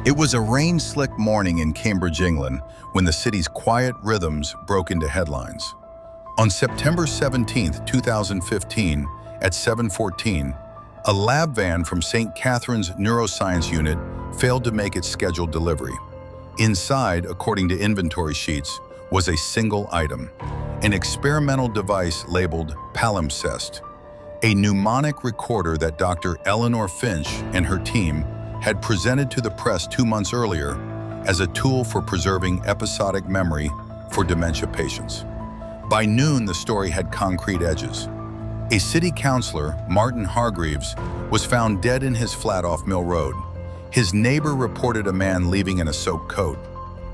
It was a rain-slick morning in Cambridge, England, when the city's quiet rhythms broke into headlines. On September 17, 2015, at 7:14, a lab van from St. Catherine's Neuroscience Unit failed to make its scheduled delivery. Inside, according to inventory sheets, was a single item, an experimental device labeled Palimpsest, a mnemonic recorder that Dr. Eleanor Finch and her team had presented to the press 2 months earlier as a tool for preserving episodic memory for dementia patients. By noon, the story had concrete edges. A city councillor, Martin Hargreaves, was found dead in his flat off Mill Road. His neighbor reported a man leaving in a soaked coat.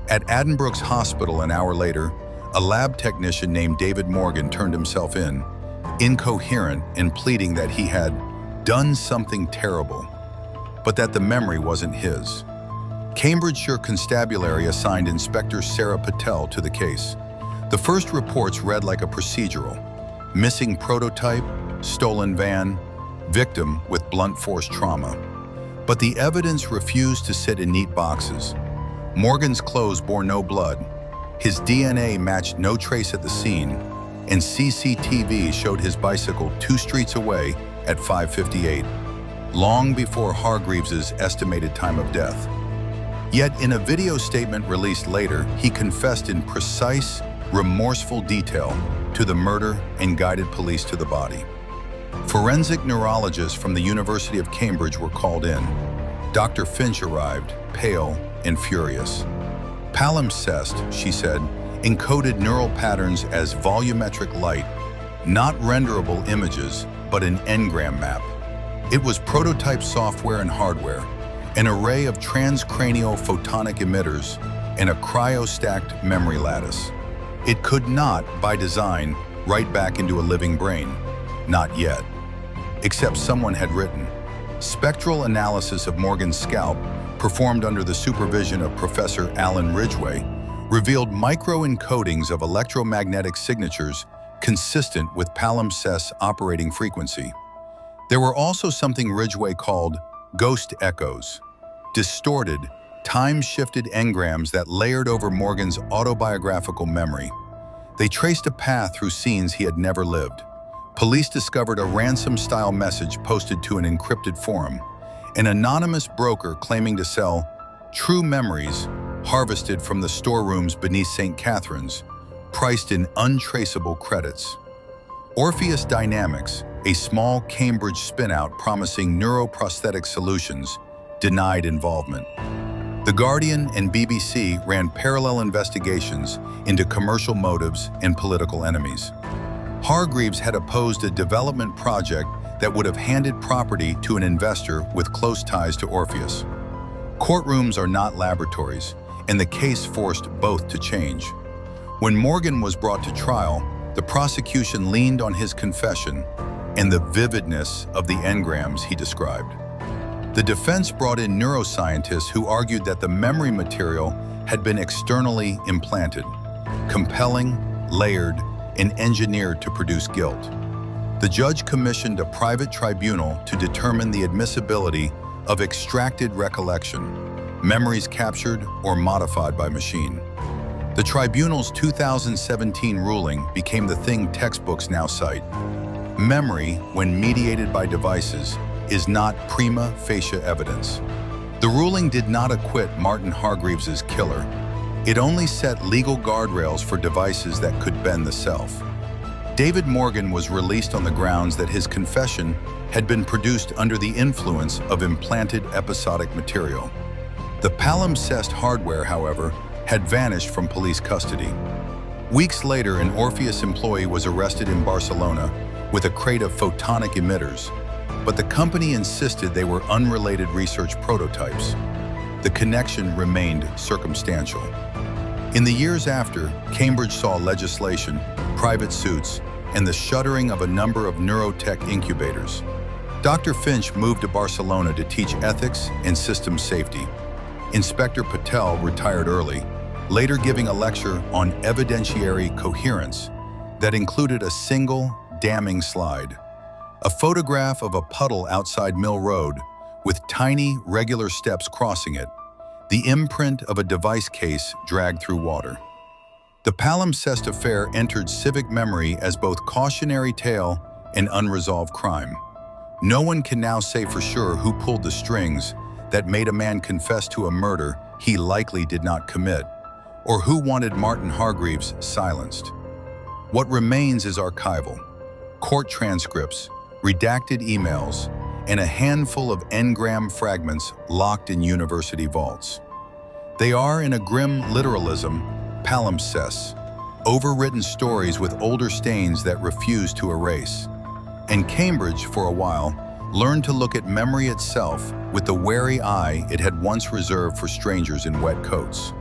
At Addenbrooke's hospital an hour later, a lab technician named David Morgan turned himself in, incoherent and pleading that he had done something terrible, but that the memory wasn't his. Cambridgeshire Constabulary assigned Inspector Sarah Patel to the case. The first reports read like a procedural: missing prototype, stolen van, victim with blunt force trauma. But the evidence refused to sit in neat boxes. Morgan's clothes bore no blood, his DNA matched no trace at the scene, and CCTV showed his bicycle 2 streets away at 5:58, long before Hargreaves's estimated time of death. Yet in a video statement released later, he confessed in precise, remorseful detail to the murder and guided police to the body. Forensic neurologists from the University of Cambridge were called in. Dr. Finch arrived, pale and furious. Palimpsest, she said, encoded neural patterns as volumetric light, not renderable images, but an engram map. It was prototype software and hardware, an array of transcranial photonic emitters, and a cryo-stacked memory lattice. It could not, by design, write back into a living brain. Not yet. Except someone had written. Spectral analysis of Morgan's scalp, performed under the supervision of Professor Alan Ridgway, revealed micro-encodings of electromagnetic signatures consistent with Palimpsest's operating frequency. There were also something Ridgway called ghost echoes, distorted, time-shifted engrams that layered over Morgan's autobiographical memory. They traced a path through scenes he had never lived. Police discovered a ransom-style message posted to an encrypted forum, an anonymous broker claiming to sell true memories harvested from the storerooms beneath St. Catherine's, priced in untraceable credits. Orpheus Dynamics, a small Cambridge spin-out promising neuroprosthetic solutions, denied involvement. The Guardian and BBC ran parallel investigations into commercial motives and political enemies. Hargreaves had opposed a development project that would have handed property to an investor with close ties to Orpheus. Courtrooms are not laboratories, and the case forced both to change. When Morgan was brought to trial, the prosecution leaned on his confession and the vividness of the engrams he described. The defense brought in neuroscientists who argued that the memory material had been externally implanted, compelling, layered, and engineered to produce guilt. The judge commissioned a private tribunal to determine the admissibility of extracted recollection, memories captured or modified by machine. The tribunal's 2017 ruling became the thing textbooks now cite. Memory, when mediated by devices, is not prima facie evidence. The ruling did not acquit Martin Hargreaves's killer. It only set legal guardrails for devices that could bend the self. David Morgan was released on the grounds that his confession had been produced under the influence of implanted episodic material. The Palimpsest hardware, however, had vanished from police custody. Weeks later, an Orpheus employee was arrested in Barcelona with a crate of photonic emitters, but the company insisted they were unrelated research prototypes. The connection remained circumstantial. In the years after, Cambridge saw legislation, private suits, and the shuttering of a number of neurotech incubators. Dr. Finch moved to Barcelona to teach ethics and systems safety. Inspector Patel retired early, later giving a lecture on evidentiary coherence that included a single, damning slide. A photograph of a puddle outside Mill Road with tiny, regular steps crossing it, the imprint of a device case dragged through water. The Palimpsest Affair entered civic memory as both cautionary tale and unresolved crime. No one can now say for sure who pulled the strings that made a man confess to a murder he likely did not commit, or who wanted Martin Hargreaves silenced. What remains is archival: court transcripts, redacted emails, and a handful of engram fragments locked in university vaults. They are, in a grim literalism, palimpsests, overwritten stories with older stains that refuse to erase. And Cambridge, for a while, learned to look at memory itself with the wary eye it had once reserved for strangers in wet coats.